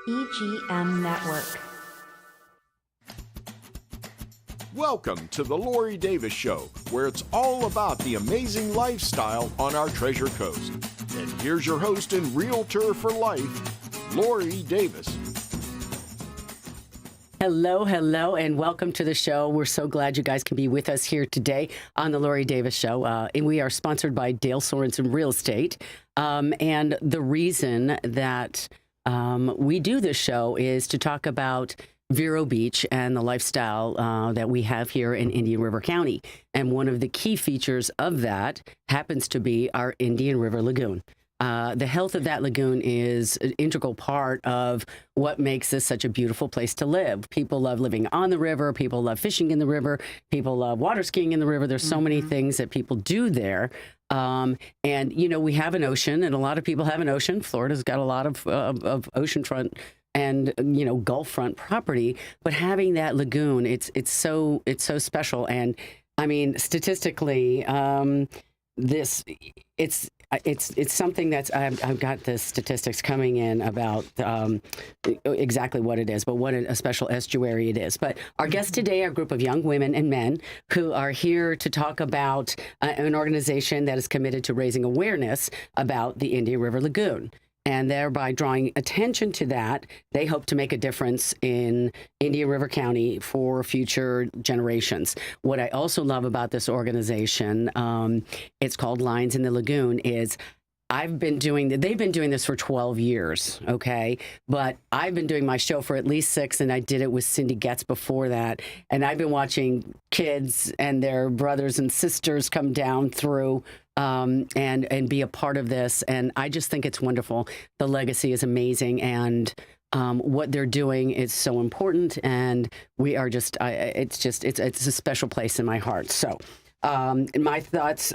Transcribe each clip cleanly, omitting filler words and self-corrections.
EGM Network. Welcome to the Lori Davis Show, where it's all about the amazing lifestyle on our Treasure Coast. And here's your host and realtor for life, Lori Davis. Hello, and welcome to the show. We're so glad you guys can be with us here today on the Lori Davis Show. And we are sponsored by Dale Sorensen Real Estate. And the reason that we do this show is to talk about Vero Beach and the lifestyle that we have here in Indian River County. And one of the key features of that happens to be our Indian River Lagoon. The health of that lagoon is an integral part of what makes this such a beautiful place to live. People love living on the river. People love fishing in the river. People love water skiing in the river. There's so many things that people do there. And, you know, we have an ocean, and a lot of people have an ocean. Florida's got a lot of oceanfront and, you know, Gulf front property. But having that lagoon, it's so special. And I mean, statistically, it's something that's I've got the statistics coming in about exactly what it is, but what a special estuary it is. But our guests today are a group of young women and men who are here to talk about an organization that is committed to raising awareness about the Indian River Lagoon. And thereby drawing attention to that, they hope to make a difference in Indian River County for future generations. What I also love about this organization, it's called Lines in the Lagoon, is they've been doing this for 12 years, okay? But I've been doing my show for at least 6, and I did it with Cindy Getz before that. And I've been watching kids and their brothers and sisters come down through and be a part of this. And I just think it's wonderful. The legacy is amazing, and what they're doing is so important. And we are just, it's a special place in my heart. So my thoughts,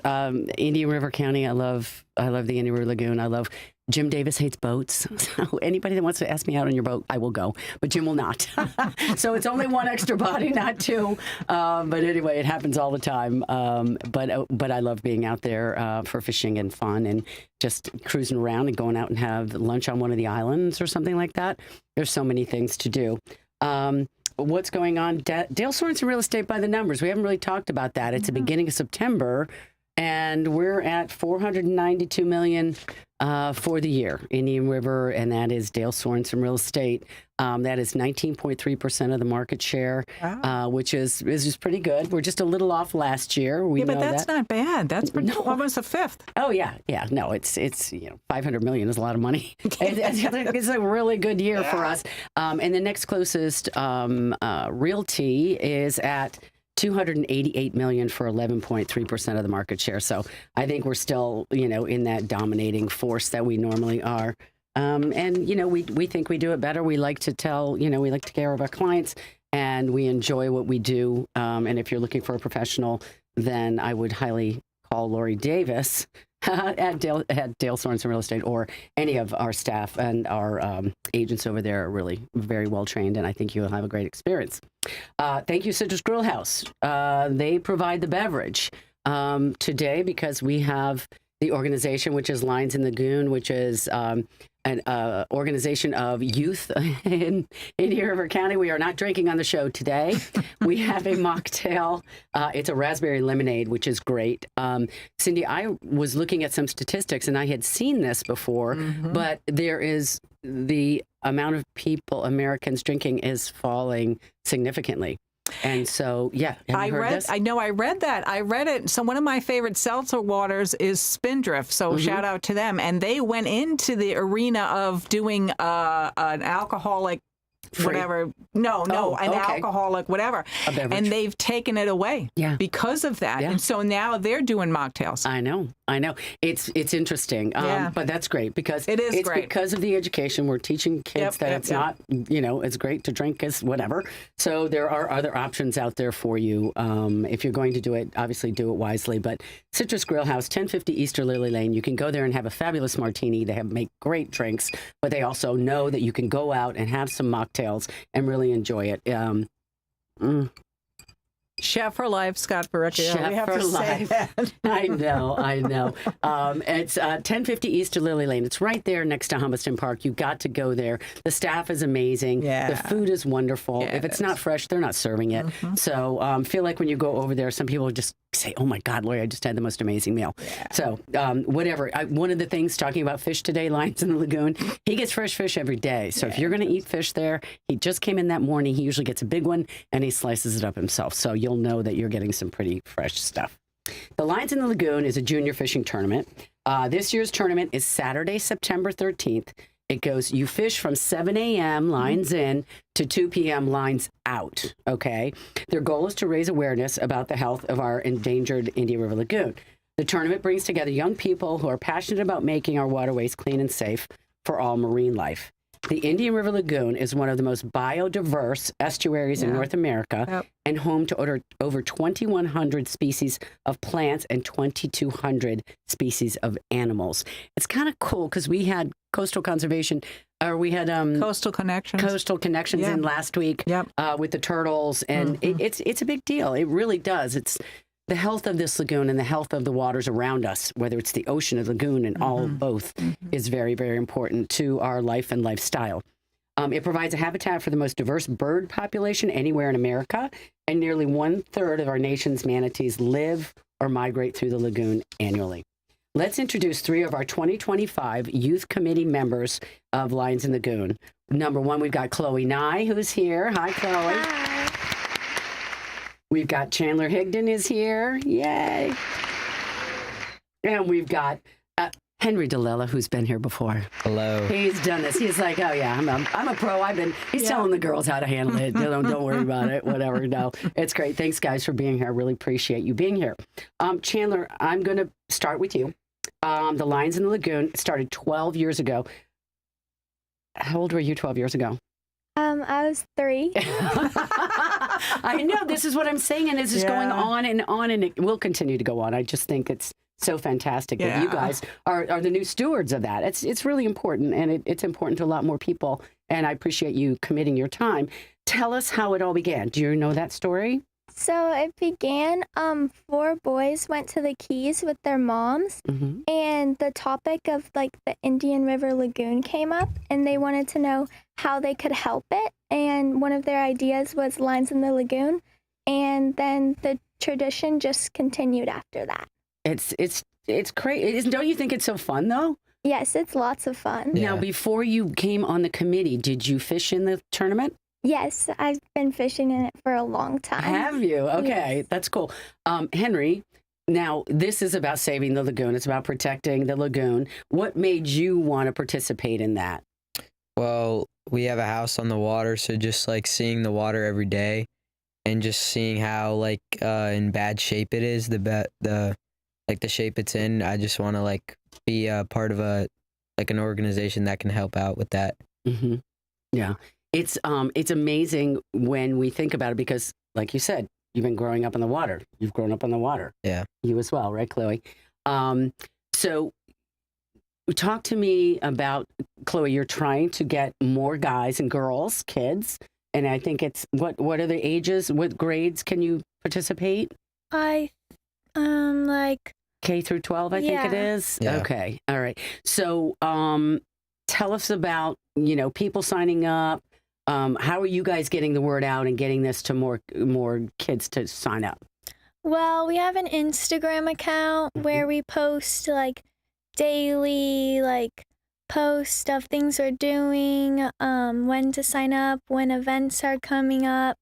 Indian River County, I love the Indian River Lagoon. I love Jim Davis hates boats. So anybody that wants to ask me out on your boat, I will go. But Jim will not. So it's only one extra body, not 2. But anyway, it happens all the time. But I love being out there for fishing and fun and just cruising around and going out and have lunch on one of the islands or something like that. There's so many things to do. What's going on? Dale Sorensen Real Estate by the numbers. We haven't really talked about that. It's the beginning of September, and we're at $492 million for the year, Indian River, and that is Dale Sorensen Real Estate. That is 19.3% of the market share, which is just pretty good. We're just a little off last year. We but know that's not bad. That's pretty almost a fifth. Oh yeah. No, it's $500 million is a lot of money. It's a really good year for us. And the next closest realty is at $288 million for 11.3% of the market share. So I think we're still, in that dominating force that we normally are. And, we think we do it better. We like to we like to take care of our clients, and we enjoy what we do. And if you're looking for a professional, then I would highly call Lori Davis at Dale Sorensen Real Estate, or any of our staff, and our agents over there are really very well trained, and I think you'll have a great experience. Thank you, Citrus Grill House. They provide the beverage today, because we have the organization, which is Lines in the Lagoon, which is an organization of youth in Indian River County. We are not drinking on the show today. We have a mocktail. It's a raspberry lemonade, which is great. Cindy, I was looking at some statistics, and I had seen this before, but there is the amount of Americans drinking is falling significantly. And so, have you heard this? I know I read that. I read it. So one of my favorite seltzer waters is Spindrift. So shout out to them. And they went into the arena of doing an alcoholic whatever. Alcoholic whatever. And they've taken it away because of that. Yeah. And so now they're doing mocktails. I know. It's interesting. But that's great, because it's great. Because of the education. We're teaching kids that it's not, it's great to drink as whatever. So there are other options out there for you. If you're going to do it, obviously do it wisely. But Citrus Grill House, 1050 Easter Lily Lane. You can go there and have a fabulous martini. They make great drinks, but they also know that you can go out and have some mocktails and really enjoy it. Chef for life, Scott Baricchio. Chef We have for to say life. that. I know. It's 1050 East of Lily Lane. It's right there next to Hummiston Park. You got to go there. The staff is amazing. Yeah. The food is wonderful. Yeah, if it's it not fresh, they're not serving it. So feel like when you go over there, some people just say, oh my God, Lori, I just had the most amazing meal. Yeah. So whatever. One of the things, talking about fish today, Lions in the Lagoon, he gets fresh fish every day. So if you're going to eat fish there, he just came in that morning. He usually gets a big one and he slices it up himself. So you'll know that you're getting some pretty fresh stuff. The Lions in the Lagoon is a junior fishing tournament. This year's tournament is Saturday, September 13th. It goes, you fish from 7 a.m. lines in to 2 p.m. lines out, okay? Their goal is to raise awareness about the health of our endangered Indian River Lagoon. The tournament brings together young people who are passionate about making our waterways clean and safe for all marine life. The Indian River Lagoon is one of the most biodiverse estuaries in North America and home to over 2,100 species of plants and 2,200 species of animals. It's kind of cool because we had Coastal Conservation, or we had Coastal Connections in last week with the turtles, and it's a big deal. It really does. It's the health of this lagoon and the health of the waters around us, whether it's the ocean or lagoon and all both, is very, very important to our life and lifestyle. It provides a habitat for the most diverse bird population anywhere in America, and nearly 1/3 of our nation's manatees live or migrate through the lagoon annually. Let's introduce 3 of our 2025 Youth Committee members of Lions in the Lagoon. Number 1, we've got Chloe Nye, who's here. Hi, Chloe. Hi. We've got Chandler Higdon is here. Yay. And we've got Henry DeLilla, who's been here before. Hello. He's done this. He's like, oh, yeah, I'm a pro. He's telling the girls how to handle it. Don't worry about it. Whatever. No, it's great. Thanks, guys, for being here. I really appreciate you being here. Chandler, I'm going to start with you. The Lions in the Lagoon started 12 years ago. How old were you 12 years ago? I was 3. I know, this is what I'm saying, and it's just going on, and it will continue to go on. I just think it's so fantastic that you guys are the new stewards of that. It's really important, and it's important to a lot more people, and I appreciate you committing your time. Tell us how it all began. Do you know that story? So it began, 4 boys went to the Keys with their moms, and the topic of like the Indian River Lagoon came up, and they wanted to know how they could help it. And one of their ideas was Lines in the Lagoon, and then the tradition just continued after that. It's crazy. Don't you think it's so fun though? Yes, it's lots of fun. Yeah. Now, before you came on the committee, did you fish in the tournament? Yes, I've been fishing in it for a long time. Have you? Okay, Yes. that's cool. Henry, now this is about saving the lagoon. It's about protecting the lagoon. What made you want to participate in that? Well, we have a house on the water, so just like seeing the water every day and just seeing how like in bad shape it is, the shape it's in, I just want to like be a part of an organization that can help out with that. Mm-hmm. Yeah. It's amazing when we think about it because, like you said, you've been growing up in the water. You've grown up in the water. Yeah. You as well, right, Chloe? So talk to me about, Chloe, you're trying to get more guys and girls, kids, and I think it's, what are the ages? What grades can you participate? I, like... K through 12, I think it is? Yeah. Okay. All right. So tell us about, people signing up. How are you guys getting the word out and getting this to more kids to sign up? Well, we have an Instagram account where we post like daily posts of things we're doing, when to sign up, when events are coming up,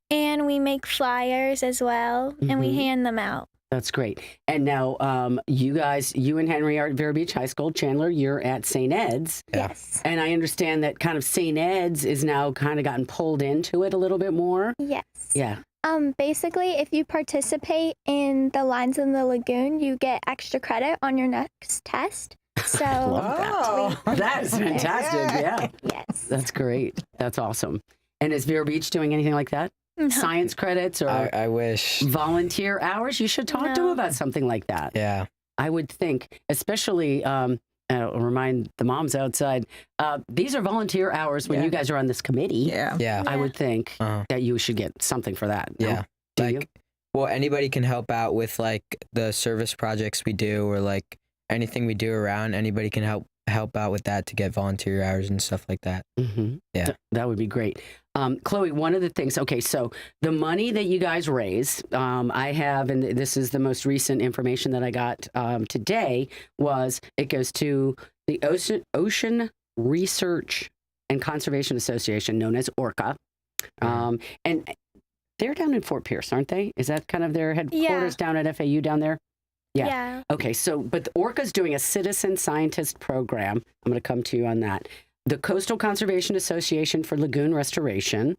and we make flyers as well, and we hand them out. That's great. And now you and Henry are at Vero Beach High School. Chandler, you're at St. Ed's. Yes. And I understand that kind of St. Ed's is now kind of gotten pulled into it a little bit more. Yes. Yeah. Basically, if you participate in the Lines in the Lagoon, you get extra credit on your next test. So Love that. That is fantastic. Yeah. Yes. That's great. That's awesome. And is Vero Beach doing anything like that? No. Science credits or I wish. volunteer hours? You should talk to them about something like that. Yeah. I would think, especially, I'll remind the moms outside, these are volunteer hours when you guys are on this committee. Yeah. Yeah. I would think Uh-huh. that you should get something for that. No? Yeah. Do Like you? Well, anybody can help out with like the service projects we do, or like anything we do around. Anybody can help out with that to get volunteer hours and stuff like that. Mm-hmm. Yeah. That would be great. Chloe, one of the things, okay, so the money that you guys raise, I have, and this is the most recent information that I got today, was it goes to the Ocean Research and Conservation Association, known as ORCA. And they're down in Fort Pierce, aren't they? Is that kind of their headquarters down at FAU down there? Yeah. Okay, so, but the ORCA's doing a citizen scientist program. I'm going to come to you on that. The Coastal Conservation Association for Lagoon Restoration,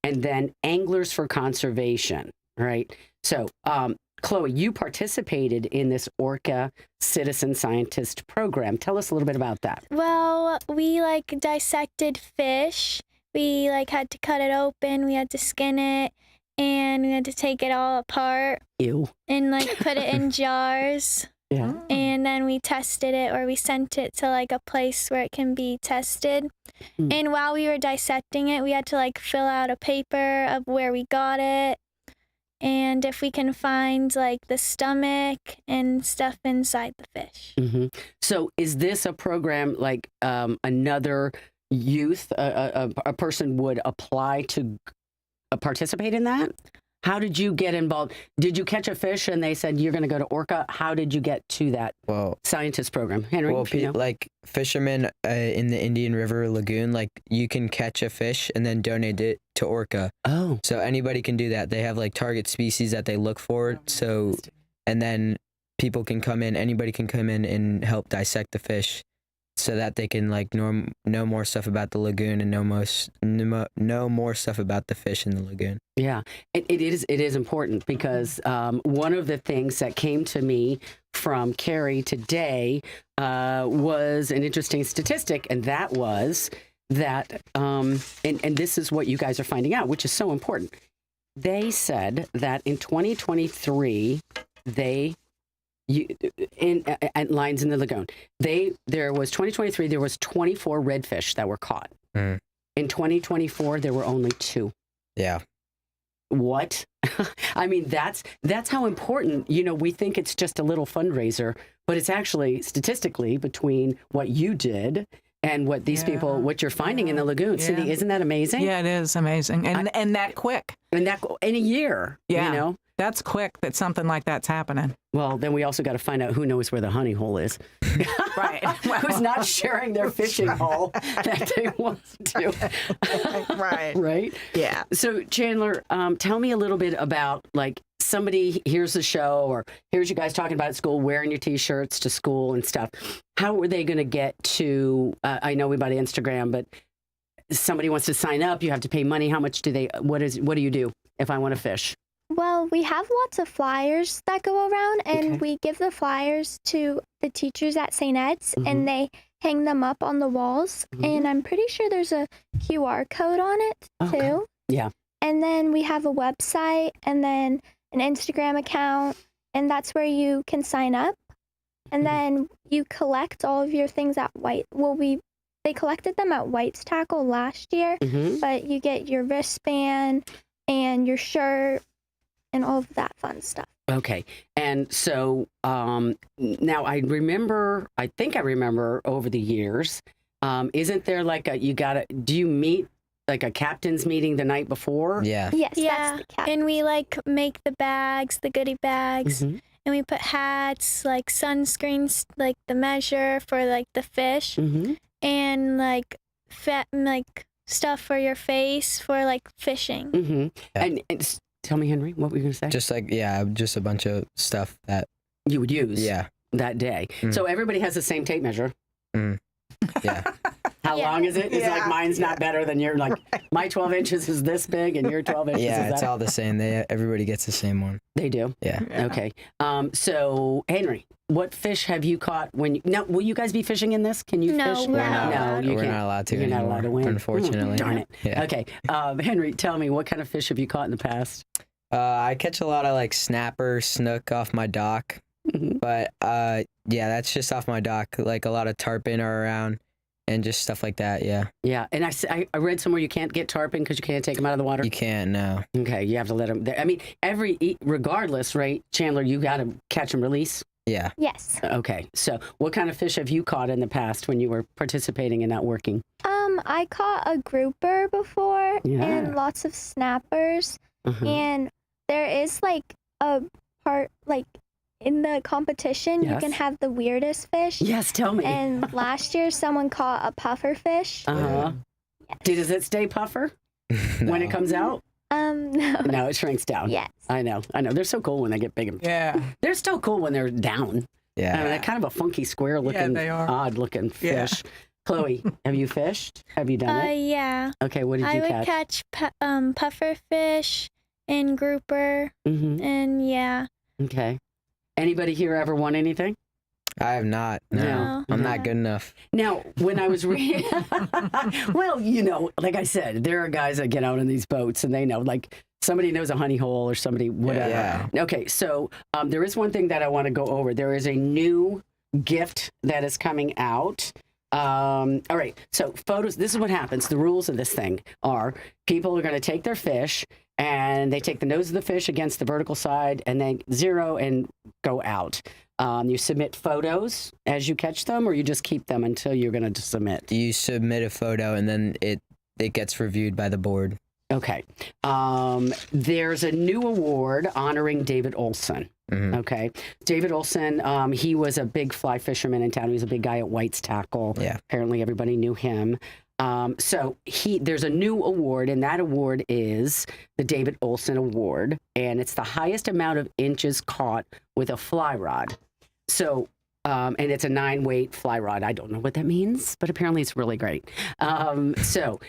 and then Anglers for Conservation, right? So, Chloe, you participated in this ORCA citizen scientist program. Tell us a little bit about that. Well, we like dissected fish. We like had to cut it open. We had to skin it, and we had to take it all apart. Ew. And like put it in jars. Yeah. And then we tested it, or we sent it to like a place where it can be tested. And while we were dissecting it, we had to like fill out a paper of where we got it, and if we can find like the stomach and stuff inside the fish. Mm-hmm. So is this a program like another youth, a person would apply to participate in that? How did you get involved? Did you catch a fish and they said you're going to go to ORCA? How did you get to that scientist program? Henry? Well, like fishermen in the Indian River Lagoon, like you can catch a fish and then donate it to ORCA. Oh. So anybody can do that. They have like target species that they look for. So, and then people can come in, anybody can come in and help dissect the fish, so that they can like know more stuff about the lagoon and know more stuff about the fish in the lagoon. Yeah, it is important because one of the things that came to me from Carrie today was an interesting statistic, and that was that, and this is what you guys are finding out, which is so important. They said that in 2023, at lines in the lagoon, there was 2023, there was 24 redfish that were caught. In 2024, there were only 2. Yeah. What? I mean, that's how important, we think it's just a little fundraiser, but it's actually statistically between what you did and what these people, what you're finding in the lagoon. Yeah. Cindy, isn't that amazing? Yeah, it is amazing. And that quick. And that in a year, That's quick that something like that's happening. Well, then we also got to find out who knows where the honey hole is. Right. Who's not sharing their fishing hole that they want to. Right. Right? Yeah. So, Chandler, tell me a little bit about, like, somebody hears the show or hears you guys talking about it at school, wearing your T-shirts to school and stuff. How are they going to get to, I know we bought Instagram, but somebody wants to sign up, you have to pay money. How much do what do you do if I want to fish? Well, we have lots of flyers that go around, and we give the flyers to the teachers at St. Ed's, and they hang them up on the walls. And I'm pretty sure there's a QR code on it, too. Yeah. And then we have a website, and then an Instagram account, and that's where you can sign up. And then you collect all of your things at they collected them at White's Tackle last year, but you get your wristband and your shirt and all of that fun stuff. Okay. And so now I think I remember over the years, isn't there like do you meet like a captain's meeting the night before? Yeah. Yes, that's the captain. And we like make the bags, the goodie bags, and we put hats, like sunscreens, like the measure for like the fish, and like stuff for your face for like fishing. And tell me, Henry, what were you going to say? Just like, just a bunch of stuff that you would use that day. So everybody has the same tape measure. Yeah. How long is it? It's like mine's not better than your, like, my 12 inches is this big and your 12 inches is that. Yeah, it's all the same. Everybody gets the same one. They do? Yeah. Okay. So, Henry, what fish have you caught now, will you guys be fishing in this? Can you fish? We're not allowed to. You're not allowed to win. Unfortunately. Darn it. Yeah. Okay. Henry, tell me, what kind of fish have you caught in the past? I catch a lot of like snapper, snook off my dock. But that's just off my dock. Like a lot of tarpon are around. and just stuff like that. Yeah. Yeah, and I read somewhere you can't get tarpon because you can't take them out of the water. You can't, no. Okay, you have to let them. I mean, regardless, right, Chandler? You got to catch and release. Yeah. Yes. Okay, so what kind of fish have you caught in the past when you were participating and not working? I caught a grouper before and lots of snappers. And there is like a part like in the competition you can have the weirdest fish. Yes, tell me. And last year someone caught a puffer fish. Yes. Does it stay puffer when it comes out? No. No, it shrinks down. Yes. I know. They're so cool when they get big. They're still cool when they're down. Yeah. I mean, they're kind of a funky, square looking, odd looking fish. Chloe, have you fished? Have you done it? Yeah. Okay, what did you catch? I would catch puffer fish and grouper, and yeah. Okay. Anybody here ever won anything? I have not. No. I'm not good enough. Now, when I was reading, well, like I said, there are guys that get out in these boats and they know, like somebody knows a honey hole or somebody, whatever. Yeah. Okay, so there is one thing that I want to go over. There is a new gift that is coming out. All right, so photos, this is what happens. The rules of this thing are people are going to take their fish and they take the nose of the fish against the vertical side and then zero and go out. You submit photos as you catch them, or you just keep them until you're going to submit? You submit a photo and then it gets reviewed by the board. Okay. There's a new award honoring David Olson. Okay. David Olson, he was a big fly fisherman in town. He was a big guy at White's Tackle. Yeah. Apparently everybody knew him. So there's a new award, and that award is the David Olson Award, and it's the highest amount of inches caught with a fly rod. So, and it's a 9-weight fly rod. I don't know what that means, but apparently it's really great. So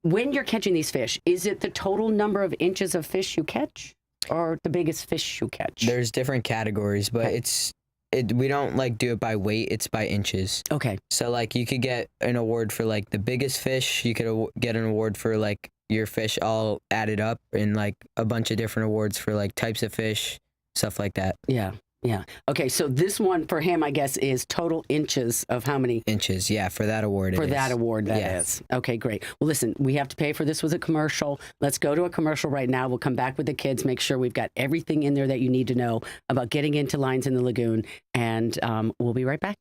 when you're catching these fish, is it the total number of inches of fish you catch or the biggest fish you catch? There's different categories, but we don't like do it by weight, it's by inches. Okay. So like you could get an award for like the biggest fish, you could get an award for like your fish all added up, and like a bunch of different awards for like types of fish, stuff like that. Yeah. Yeah. Okay. So this one for him, I guess, is total inches of how many? Inches. Yeah. For that award. For that award, that is. Okay, great. Well, listen, we have to pay for this with a commercial. Let's go to a commercial right now. We'll come back with the kids, make sure we've got everything in there that you need to know about getting into lines in the lagoon. And we'll be right back.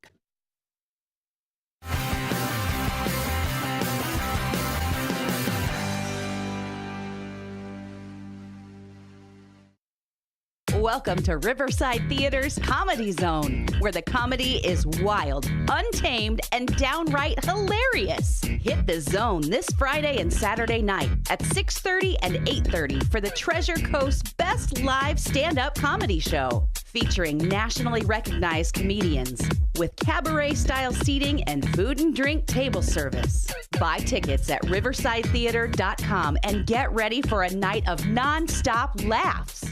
Welcome to Riverside Theater's Comedy Zone, where the comedy is wild, untamed, and downright hilarious. Hit the zone this Friday and Saturday night at 6:30 and 8:30 for the Treasure Coast's best live stand-up comedy show, featuring nationally recognized comedians with cabaret-style seating and food and drink table service. Buy tickets at riversidetheater.com and get ready for a night of non-stop laughs.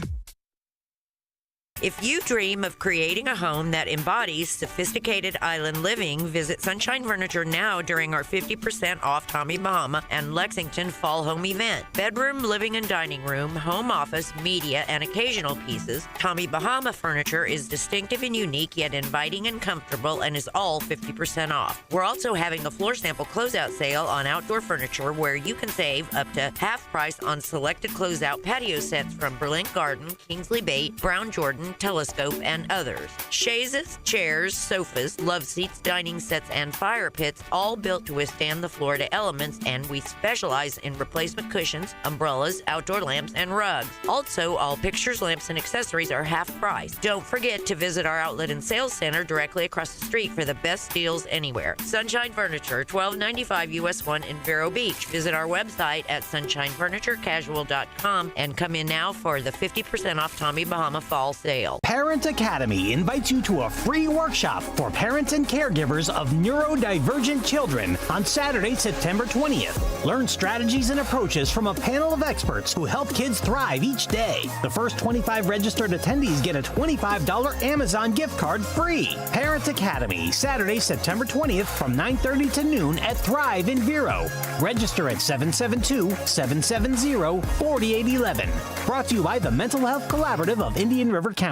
If you dream of creating a home that embodies sophisticated island living, visit Sunshine Furniture now during our 50% off Tommy Bahama and Lexington Fall Home event. Bedroom, living and dining room, home office, media, and occasional pieces, Tommy Bahama furniture is distinctive and unique, yet inviting and comfortable, and is all 50% off. We're also having a floor sample closeout sale on outdoor furniture where you can save up to half price on selected closeout patio sets from Berlin Garden, Kingsley Bait, Brown Jordan, Telescope, and others. Chaises, chairs, sofas, love seats, dining sets, and fire pits, all built to withstand the Florida elements, and we specialize in replacement cushions, umbrellas, outdoor lamps, and rugs. Also, all pictures, lamps, and accessories are half price. Don't forget to visit our outlet and sales center directly across the street for the best deals anywhere. Sunshine Furniture, 1295 US 1 in Vero Beach. Visit our website at sunshinefurniturecasual.com and come in now for the 50% off Tommy Bahama Fall sale. Parent Academy invites you to a free workshop for parents and caregivers of neurodivergent children on Saturday, September 20th. Learn strategies and approaches from a panel of experts who help kids thrive each day. The first 25 registered attendees get a $25 Amazon gift card free. Parent Academy, Saturday, September 20th from 9:30 to noon at Thrive in Vero. Register at 772-770-4811. Brought to you by the Mental Health Collaborative of Indian River County.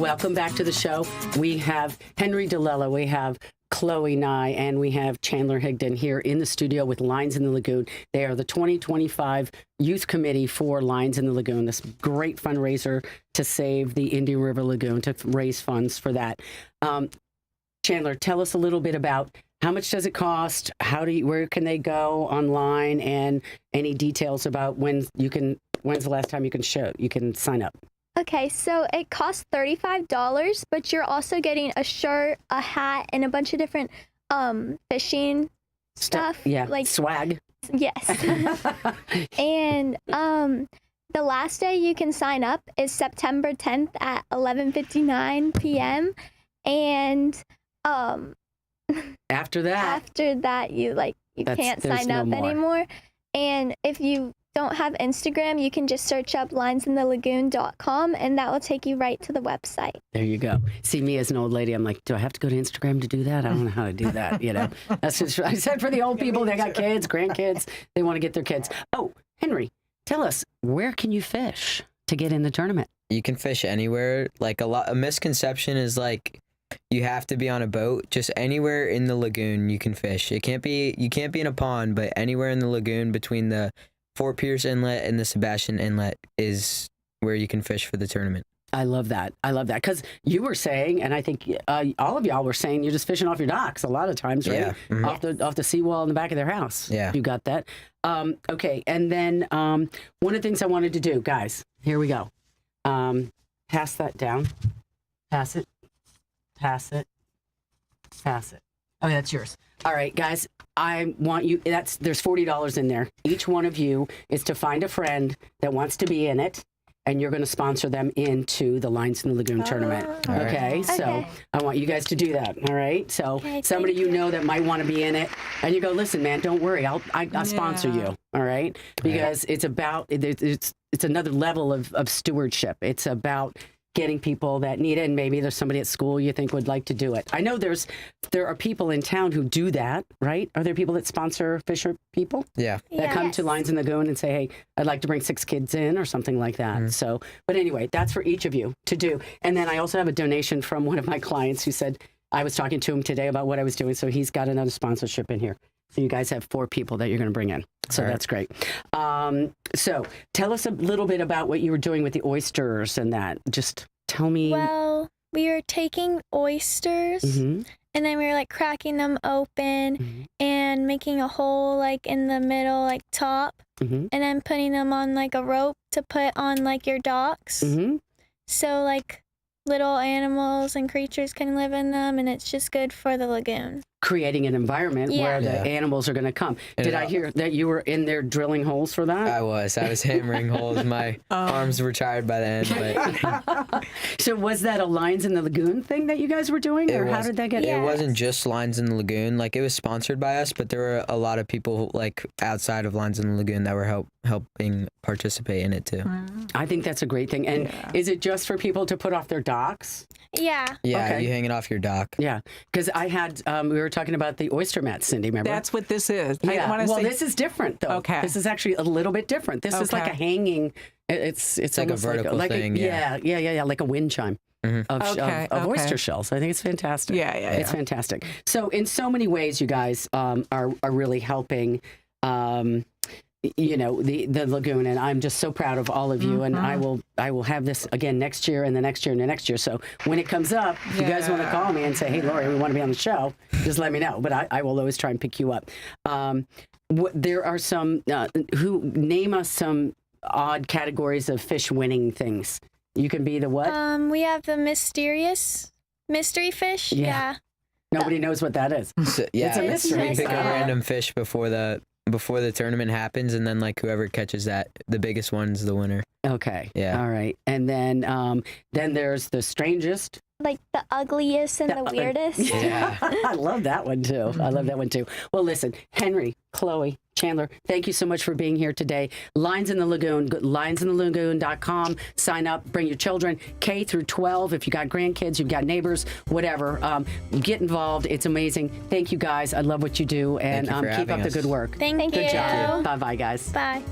welcome back to the show. We have Henry DeLella, we have Chloe Nye, and we have Chandler Higdon here in the studio with Lines in the Lagoon. They are the 2025 Youth Committee for Lines in the Lagoon, this great fundraiser to save the Indian River Lagoon, to raise funds for that. Chandler, tell us a little bit about how much does it cost? Where can they go online, and any details about when's the last time you can sign up? Okay, so it costs $35, but you're also getting a shirt, a hat, and a bunch of different fishing stuff. Yeah, like swag. Yes. And the last day you can sign up is September 10th at 11:59 p.m. And after that you can't sign up anymore. And if you don't have Instagram, you can just search up linesinthelagoon.com, and that will take you right to the website. There you go. See, me as an old lady, I'm like, do I have to go to Instagram to do that? I don't know how to do that, That's just, I said for the old people, they got kids, grandkids, they want to get their kids. Oh, Henry, tell us, where can you fish to get in the tournament? You can fish anywhere. Like a misconception is like you have to be on a boat. Just anywhere in the lagoon you can fish. You can't be in a pond, but anywhere in the lagoon between the Fort Pierce Inlet and the Sebastian Inlet is where you can fish for the tournament. I love that. Because you were saying, and I think all of y'all were saying, you're just fishing off your docks a lot of times, right? Yeah. Mm-hmm. Off the seawall in the back of their house. Yeah. You got that. Okay. And then one of the things I wanted to do, guys, here we go. Pass that down. Pass it. Pass it. Pass it. Oh, that's yours. All right, guys, I want you, there's $40 in there. Each one of you is to find a friend that wants to be in it, and you're going to sponsor them into the Lines in the Lagoon tournament. Okay, so I want you guys to do that. All right, so somebody you know that might want to be in it, and you go, listen, man, don't worry, I'll sponsor you. All right, because it's about it's another level of stewardship. It's about getting people that need it, and maybe there's somebody at school you think would like to do it. I know there are people in town who do that, right? Are there people that sponsor fisher people? Yeah. That come to Lines in the Lagoon and say, hey, I'd like to bring 6 kids in or something like that. Mm-hmm. So, but anyway, that's for each of you to do. And then I also have a donation from one of my clients who said, I was talking to him today about what I was doing, so he's got another sponsorship in here. So you guys have 4 people that you're going to bring in. So that's great. So tell us a little bit about what you were doing with the oysters and that. Just tell me. Well, we were taking oysters, and then we were like cracking them open and making a hole like in the middle, like top, and then putting them on like a rope to put on like your docks. So like little animals and creatures can live in them, and it's just good for the lagoon. Creating an environment where the animals are going to come. Did I hear that you were in there drilling holes for that? I was hammering holes. My arms were tired by the end. But so was that a Lines in the Lagoon thing that you guys were doing, or how did that get? It wasn't just Lines in the Lagoon. Like, it was sponsored by us, but there were a lot of people like outside of Lines in the Lagoon that were helping participate in it too. I think that's a great thing. And is it just for people to put off their docks? Yeah. Yeah, okay. You hang it off your dock. Yeah, because I had we were talking about the oyster mats, Cindy, remember? That's what this is. Yeah. Well, this is different, though. Okay. This is actually a little bit different. This is like a hanging, it's like a vertical thing. Yeah, like a wind chime. Of oyster shells. I think it's fantastic. Yeah. It's fantastic. So in so many ways, you guys are really helping the lagoon, and I'm just so proud of all of you, and I will have this again next year and the next year and the next year. So when it comes up, if you guys want to call me and say, hey, Lori, we want to be on the show, just let me know. But I will always try and pick you up. There are some who name us some odd categories of fish winning things. You can be the what? We have the mystery fish. Yeah. Nobody knows what that is. So, it's a mystery. You pick a random fish before the tournament happens, and then like whoever catches that, the biggest one's the winner. Okay. Yeah. All right. And then there's the strangest. Like the ugliest and the weirdest. Yeah. I love that one too. Well, listen, Henry, Chloe, Chandler, thank you so much for being here today. Lines in the Lagoon, linesinthelagoon.com. Sign up, bring your children, K through 12. If you got grandkids, you've got neighbors, whatever. Get involved. It's amazing. Thank you, guys. I love what you do, and keep up the good work. Thank you. Good job. Bye-bye, guys. Bye.